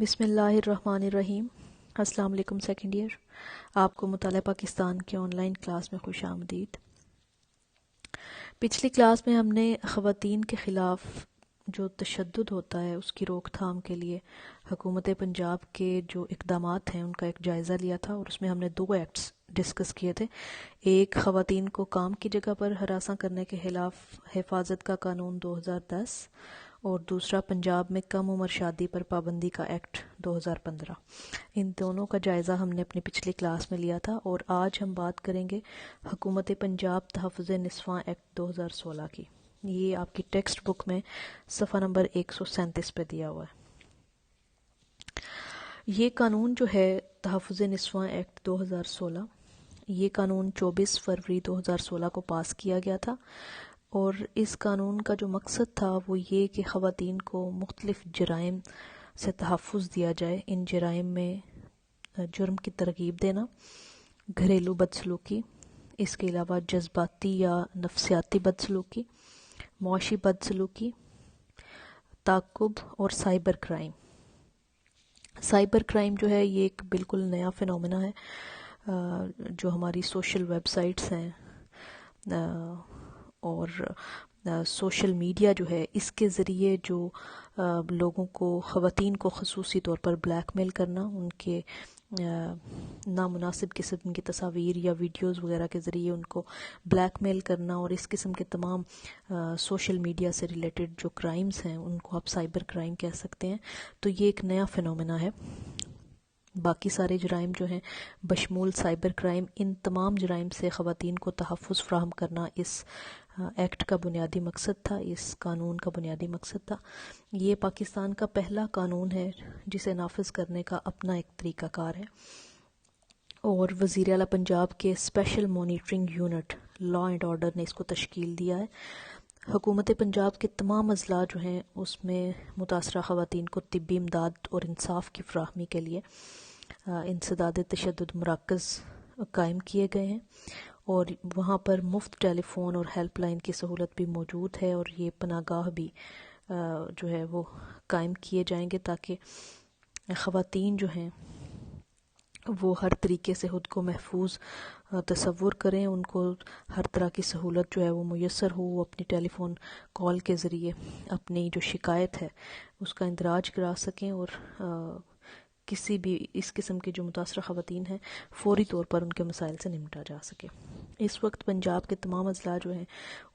بسم اللہ الرحمن الرحیم۔ السلام علیکم سیکنڈ ایئر، آپ کو مطالعہ پاکستان کے آن لائن کلاس میں خوش آمدید۔ پچھلی کلاس میں ہم نے خواتین کے خلاف جو تشدد ہوتا ہے اس کی روک تھام کے لیے حکومت پنجاب کے جو اقدامات ہیں ان کا ایک جائزہ لیا تھا، اور اس میں ہم نے 2 ایکٹس ڈسکس کیے تھے۔ ایک خواتین کو کام کی جگہ پر ہراساں کرنے کے خلاف حفاظت کا قانون 2010، اور دوسرا پنجاب میں کم عمر شادی پر پابندی کا ایکٹ 2015۔ ان دونوں کا جائزہ ہم نے اپنی پچھلی کلاس میں لیا تھا، اور آج ہم بات کریں گے حکومت پنجاب تحفظ نسواں ایکٹ 2016 کی۔ یہ آپ کی ٹیکسٹ بک میں صفحہ نمبر 137 پہ دیا ہوا ہے۔ یہ قانون جو ہے تحفظ نسواں ایکٹ 2016، یہ قانون 24 فروری 2016 کو پاس کیا گیا تھا، اور اس قانون کا جو مقصد تھا وہ یہ کہ خواتین کو مختلف جرائم سے تحفظ دیا جائے۔ ان جرائم میں جرم کی ترغیب دینا، گھریلو بدسلوکی، اس کے علاوہ جذباتی یا نفسیاتی بدسلوکی، معاشی بدسلوکی، تعقب اور سائبر کرائم۔ سائبر کرائم جو ہے یہ ایک بالکل نیا فنومنا ہے جو ہماری سوشل ویب سائٹس ہیں اور سوشل میڈیا جو ہے اس کے ذریعے جو لوگوں کو، خواتین کو خصوصی طور پر بلیک میل کرنا، ان کے نامناسب قسم کی تصاویر یا ویڈیوز وغیرہ کے ذریعے ان کو بلیک میل کرنا، اور اس قسم کے تمام سوشل میڈیا سے ریلیٹڈ جو کرائمز ہیں ان کو آپ سائبر کرائم کہہ سکتے ہیں۔ تو یہ ایک نیا فنومنا ہے۔ باقی سارے جرائم جو ہیں بشمول سائبر کرائم، ان تمام جرائم سے خواتین کو تحفظ فراہم کرنا اس ایکٹ کا بنیادی مقصد تھا، اس قانون کا بنیادی مقصد تھا۔ یہ پاکستان کا پہلا قانون ہے جسے نافذ کرنے کا اپنا ایک طریقہ کار ہے، اور وزیر اعلیٰ پنجاب کے special monitoring unit law and order نے اس کو تشکیل دیا ہے۔ حکومت پنجاب کے تمام اضلاع جو ہیں اس میں متاثرہ خواتین کو طبی امداد اور انصاف کی فراہمی کے لیے انسداد تشدد مراکز قائم کیے گئے ہیں، اور وہاں پر مفت ٹیلی فون اور ہیلپ لائن کی سہولت بھی موجود ہے، اور یہ پناہ گاہ بھی جو ہے وہ قائم کیے جائیں گے تاکہ خواتین جو ہیں وہ ہر طریقے سے خود کو محفوظ تصور کریں، ان کو ہر طرح کی سہولت جو ہے وہ میسر ہو، وہ اپنی ٹیلی فون کال کے ذریعے اپنی جو شکایت ہے اس کا اندراج کرا سکیں، اور کسی بھی اس قسم کے جو متاثرہ خواتین ہیں فوری طور پر ان کے مسائل سے نمٹا جا سکے۔ اس وقت پنجاب کے تمام اضلاع جو ہیں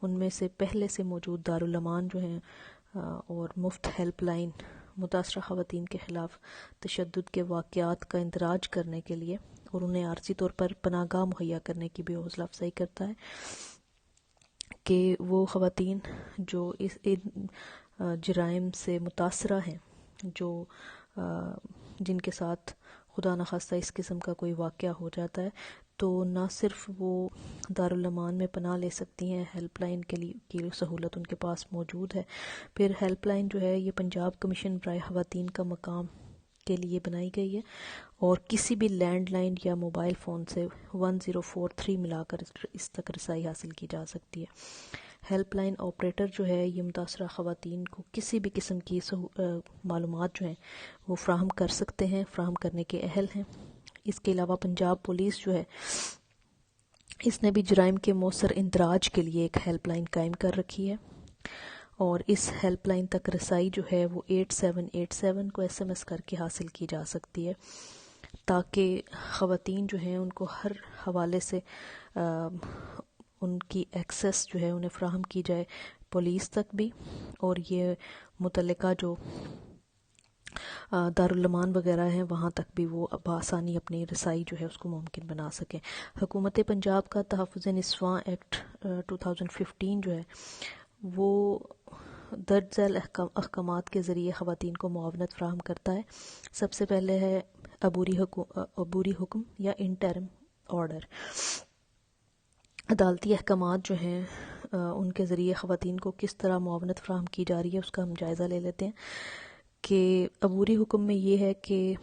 ان میں سے پہلے سے موجود دارالامان جو ہیں اور مفت ہیلپ لائن متاثرہ خواتین کے خلاف تشدد کے واقعات کا اندراج کرنے کے لیے اور انہیں عارضی طور پر پناہ گاہ مہیا کرنے کی بھی حوصلہ افزائی کرتا ہے کہ وہ خواتین جو اس جرائم سے متاثرہ ہیں، جو جن کے ساتھ خدا نخواستہ اس قسم کا کوئی واقعہ ہو جاتا ہے، تو نہ صرف وہ دارالامان میں پناہ لے سکتی ہیں، ہیلپ لائن کے لیے کی سہولت ان کے پاس موجود ہے۔ پھر ہیلپ لائن جو ہے یہ پنجاب کمیشن برائے خواتین کا مقام کے لیے بنائی گئی ہے، اور کسی بھی لینڈ لائن یا موبائل فون سے 1043 ملا کر اس تک رسائی حاصل کی جا سکتی ہے۔ ہیلپ لائن آپریٹر جو ہے یہ متاثرہ خواتین کو کسی بھی قسم کی معلومات جو ہیں وہ فراہم کر سکتے ہیں، فراہم کرنے کے اہل ہیں۔ اس کے علاوہ پنجاب پولیس جو ہے اس نے بھی جرائم کے مؤثر اندراج کے لیے ایک ہیلپ لائن قائم کر رکھی ہے، اور اس ہیلپ لائن تک رسائی جو ہے وہ 8787 کو SMS کر کے حاصل کی جا سکتی ہے، تاکہ خواتین جو ہیں ان کو ہر حوالے سے ان کی ایکسیس جو ہے انہیں فراہم کی جائے پولیس تک بھی، اور یہ متعلقہ جو دارالامان وغیرہ ہیں وہاں تک بھی وہ بآسانی اپنی رسائی جو ہے اس کو ممکن بنا سکیں۔ حکومت پنجاب کا تحفظ نسواں ایکٹ 2015 جو ہے وہ درج ذیل احکامات کے ذریعے خواتین کو معاونت فراہم کرتا ہے۔ سب سے پہلے ہے عبوری حکم یا انٹرم آرڈر۔ عدالتی احکامات جو ہیں ان کے ذریعے خواتین کو کس طرح معاونت فراہم کی جا رہی ہے اس کا ہم جائزہ لے لیتے ہیں کہ عبوری حکم میں یہ ہے کہ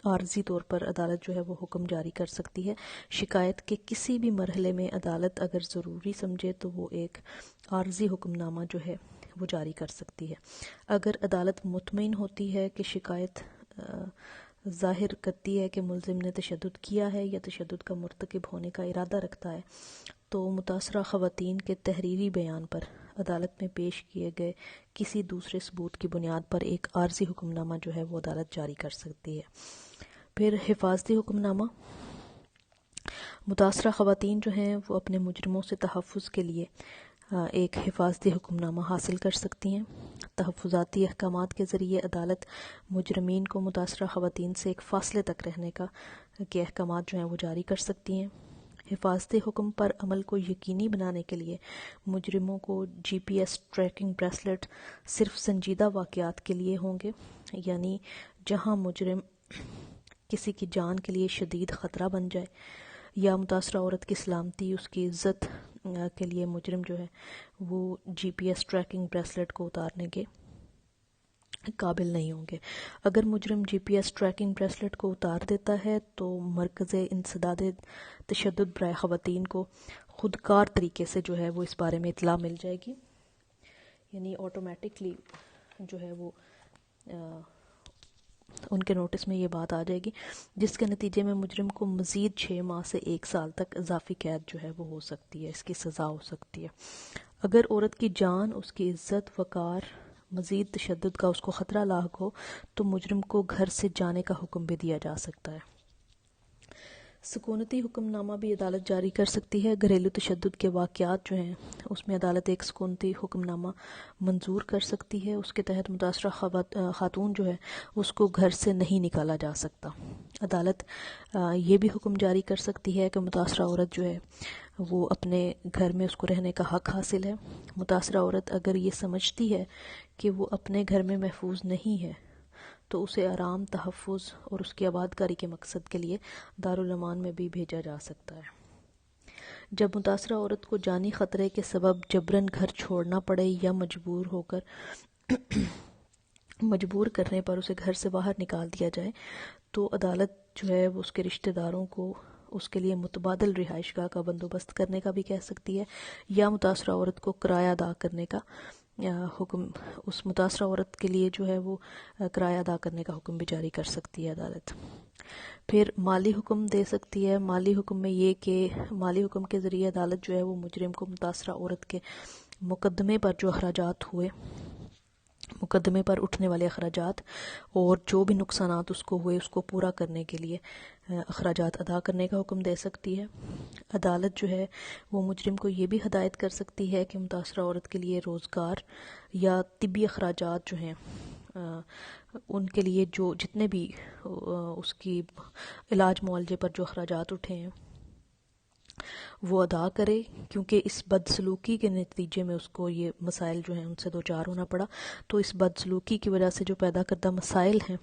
عارضی طور پر عدالت جو ہے وہ حکم جاری کر سکتی ہے۔ شکایت کے کسی بھی مرحلے میں عدالت اگر ضروری سمجھے تو وہ ایک عارضی حکم نامہ جو ہے وہ جاری کر سکتی ہے۔ اگر عدالت مطمئن ہوتی ہے کہ شکایت ظاہر کرتی ہے کہ ملزم نے تشدد کیا ہے یا تشدد کا مرتکب ہونے کا ارادہ رکھتا ہے، تو متاثرہ خواتین کے تحریری بیان پر عدالت میں پیش کیے گئے کسی دوسرے ثبوت کی بنیاد پر ایک عارضی حکم نامہ جو ہے وہ عدالت جاری کر سکتی ہے۔ پھر حفاظتی حکم نامہ، متاثرہ خواتین جو ہیں وہ اپنے مجرموں سے تحفظ کے لیے ایک حفاظتی حکم نامہ حاصل کر سکتی ہیں۔ تحفظاتی احکامات کے ذریعے عدالت مجرمین کو متاثرہ خواتین سے ایک فاصلے تک رہنے کے احکامات جو ہیں وہ جاری کر سکتی ہیں۔ حفاظتی حکم پر عمل کو یقینی بنانے کے لیے مجرموں کو جی پی ایس ٹریکنگ بریسلٹ صرف سنجیدہ واقعات کے لیے ہوں گے، یعنی جہاں مجرم کسی کی جان کے لیے شدید خطرہ بن جائے یا متاثرہ عورت کی سلامتی، اس کی عزت کے لیے مجرم جو ہے وہ جی پی ایس ٹریکنگ بریسلٹ کو اتارنے کے قابل نہیں ہوں گے۔ اگر مجرم جی پی ایس ٹریکنگ بریسلٹ کو اتار دیتا ہے تو مرکز انسداد تشدد برائے خواتین کو خودکار طریقے سے جو ہے وہ اس بارے میں اطلاع مل جائے گی، یعنی آٹومیٹکلی جو ہے وہ ان کے نوٹس میں یہ بات آ جائے گی، جس کے نتیجے میں مجرم کو مزید 6 ماہ سے 1 سال تک اضافی قید جو ہے وہ ہو سکتی ہے، اس کی سزا ہو سکتی ہے۔ اگر عورت کی جان، اس کی عزت، وقار، مزید تشدد کا اس کو خطرہ لاحق ہو تو مجرم کو گھر سے جانے کا حکم بھی دیا جا سکتا ہے۔ سکونتی حکم نامہ بھی عدالت جاری کر سکتی ہے۔ گھریلو تشدد کے واقعات جو ہیں اس میں عدالت ایک سکونتی حکم نامہ منظور کر سکتی ہے۔ اس کے تحت متاثرہ خاتون جو ہے اس کو گھر سے نہیں نکالا جا سکتا۔ عدالت یہ بھی حکم جاری کر سکتی ہے کہ متاثرہ عورت جو ہے وہ اپنے گھر میں اس کو رہنے کا حق حاصل ہے۔ متاثرہ عورت اگر یہ سمجھتی ہے کہ وہ اپنے گھر میں محفوظ نہیں ہے تو اسے آرام، تحفظ اور اس کی آبادکاری کے مقصد کے لیے دارالامان میں بھی بھیجا جا سکتا ہے۔ جب متاثرہ عورت کو جانی خطرے کے سبب جبراً گھر چھوڑنا پڑے یا مجبور کرنے پر اسے گھر سے باہر نکال دیا جائے تو عدالت جو ہے وہ اس کے رشتہ داروں کو اس کے لیے متبادل رہائش گاہ کا بندوبست کرنے کا بھی کہہ سکتی ہے، یا متاثرہ عورت کو کرایہ ادا کرنے کا حکم، اس متاثرہ عورت کے لیے جو ہے وہ کرایہ ادا کرنے کا حکم بھی جاری کر سکتی ہے عدالت۔ پھر مالی حکم دے سکتی ہے۔ مالی حکم میں یہ کہ مالی حکم کے ذریعے عدالت جو ہے وہ مجرم کو متاثرہ عورت کے مقدمے پر جو اخراجات ہوئے، مقدمے پر اٹھنے والے اخراجات اور جو بھی نقصانات اس کو ہوئے اس کو پورا کرنے کے لیے اخراجات ادا کرنے کا حکم دے سکتی ہے۔ عدالت جو ہے وہ مجرم کو یہ بھی ہدایت کر سکتی ہے کہ متاثرہ عورت کے لیے روزگار یا طبی اخراجات جو ہیں ان کے لیے جو جتنے بھی اس کی علاج معالجے پر جو اخراجات اٹھے ہیں وہ ادا کرے، کیونکہ اس بدسلوکی کے نتیجے میں اس کو یہ مسائل جو ہیں ان سے دوچار ہونا پڑا، تو اس بدسلوکی کی وجہ سے جو پیدا کردہ مسائل ہیں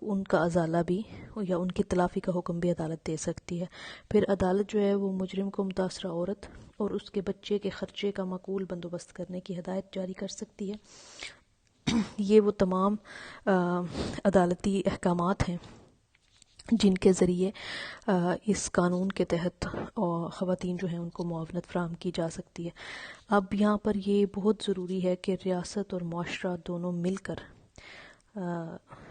ان کا ازالہ بھی یا ان کی تلافی کا حکم بھی عدالت دے سکتی ہے۔ پھر عدالت جو ہے وہ مجرم کو متاثرہ عورت اور اس کے بچے کے خرچے کا معقول بندوبست کرنے کی ہدایت جاری کر سکتی ہے۔ یہ وہ تمام عدالتی احکامات ہیں جن کے ذریعے اس قانون کے تحت خواتین جو ہیں ان کو معاونت فراہم کی جا سکتی ہے۔ اب یہاں پر یہ بہت ضروری ہے کہ ریاست اور معاشرہ دونوں مل کر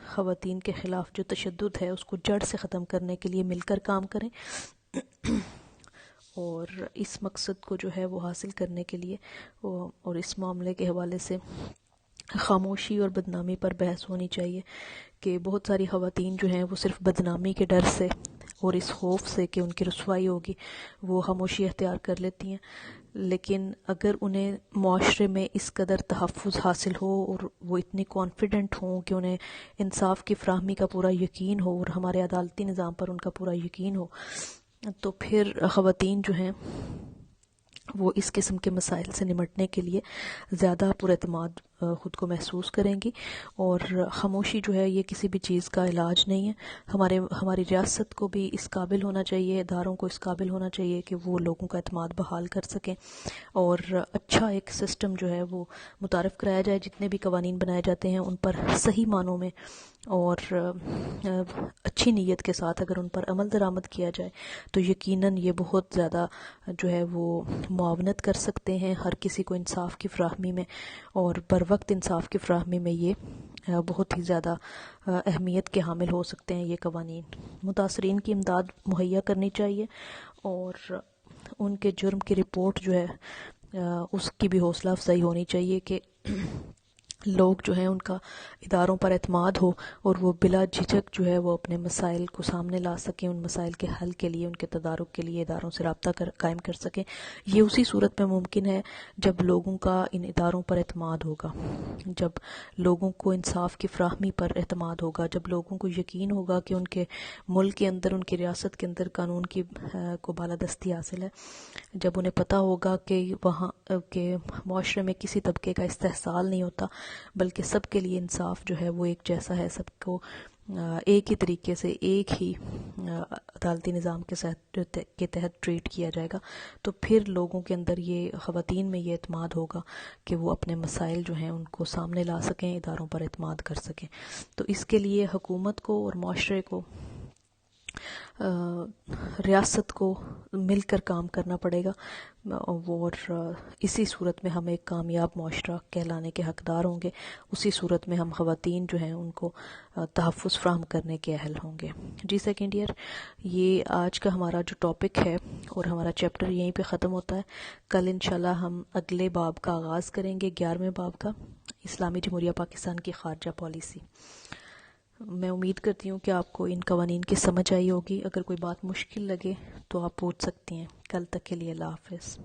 خواتین کے خلاف جو تشدد ہے اس کو جڑ سے ختم کرنے کے لیے مل کر کام کریں، اور اس مقصد کو جو ہے وہ حاصل کرنے کے لیے اور اس معاملے کے حوالے سے خاموشی اور بدنامی پر بحث ہونی چاہیے کہ بہت ساری خواتین جو ہیں وہ صرف بدنامی کے ڈر سے اور اس خوف سے کہ ان کی رسوائی ہوگی وہ خاموشی اختیار کر لیتی ہیں، لیکن اگر انہیں معاشرے میں اس قدر تحفظ حاصل ہو اور وہ اتنی کانفیڈنٹ ہوں کہ انہیں انصاف کی فراہمی کا پورا یقین ہو اور ہمارے عدالتی نظام پر ان کا پورا یقین ہو، تو پھر خواتین جو ہیں وہ اس قسم کے مسائل سے نمٹنے کے لیے زیادہ پر اعتماد خود کو محسوس کریں گی۔ اور خاموشی جو ہے یہ کسی بھی چیز کا علاج نہیں ہے۔ ہماری ریاست کو بھی اس قابل ہونا چاہیے، اداروں کو اس قابل ہونا چاہیے کہ وہ لوگوں کا اعتماد بحال کر سکیں اور اچھا ایک سسٹم جو ہے وہ متعارف کرایا جائے۔ جتنے بھی قوانین بنائے جاتے ہیں ان پر صحیح معنوں میں اور اچھی نیت کے ساتھ اگر ان پر عمل درآمد کیا جائے تو یقیناً یہ بہت زیادہ جو ہے وہ معاونت کر سکتے ہیں ہر کسی کو انصاف کی فراہمی میں، اور بر وقت انصاف کی فراہمی میں یہ بہت ہی زیادہ اہمیت کے حامل ہو سکتے ہیں یہ قوانین. متاثرین کی امداد مہیا کرنی چاہیے اور ان کے جرم کی رپورٹ جو ہے اس کی بھی حوصلہ افزائی ہونی چاہیے کہ لوگ جو ہیں ان کا اداروں پر اعتماد ہو اور وہ بلا جھجک جو ہے وہ اپنے مسائل کو سامنے لا سکیں، ان مسائل کے حل کے لیے، ان کے تدارک کے لیے اداروں سے رابطہ قائم کر سکیں. یہ اسی صورت میں ممکن ہے جب لوگوں کا ان اداروں پر اعتماد ہوگا، جب لوگوں کو انصاف کی فراہمی پر اعتماد ہوگا، جب لوگوں کو یقین ہوگا کہ ان کے ملک کے اندر، ان کی ریاست کے اندر قانون کی کو بالادستی حاصل ہے، جب انہیں پتہ ہوگا کہ وہاں کے معاشرے میں کسی طبقے کا استحصال نہیں ہوتا بلکہ سب کے لیے انصاف جو ہے وہ ایک جیسا ہے، سب کو ایک ہی طریقے سے ایک ہی عدالتی نظام کے تحت ٹریٹ کیا جائے گا، تو پھر لوگوں کے اندر یہ، خواتین میں یہ اعتماد ہوگا کہ وہ اپنے مسائل جو ہیں ان کو سامنے لا سکیں، اداروں پر اعتماد کر سکیں. تو اس کے لیے حکومت کو اور معاشرے کو، ریاست کو مل کر کام کرنا پڑے گا، اور اسی صورت میں ہم ایک کامیاب معاشرہ کہلانے کے حقدار ہوں گے. اسی صورت میں ہم خواتین جو ہیں ان کو تحفظ فراہم کرنے کے اہل ہوں گے. جی سیکنڈ ایئر، یہ آج کا ہمارا جو ٹاپک ہے اور ہمارا چیپٹر یہیں پہ ختم ہوتا ہے. کل انشاءاللہ ہم اگلے باب کا آغاز کریں گے، 11ویں باب کا، اسلامی جمہوریہ پاکستان کی خارجہ پالیسی. میں امید کرتی ہوں کہ آپ کو ان قوانین کی سمجھ آئی ہوگی. اگر کوئی بات مشکل لگے تو آپ پوچھ سکتی ہیں. کل تک کے لیے اللہ حافظ.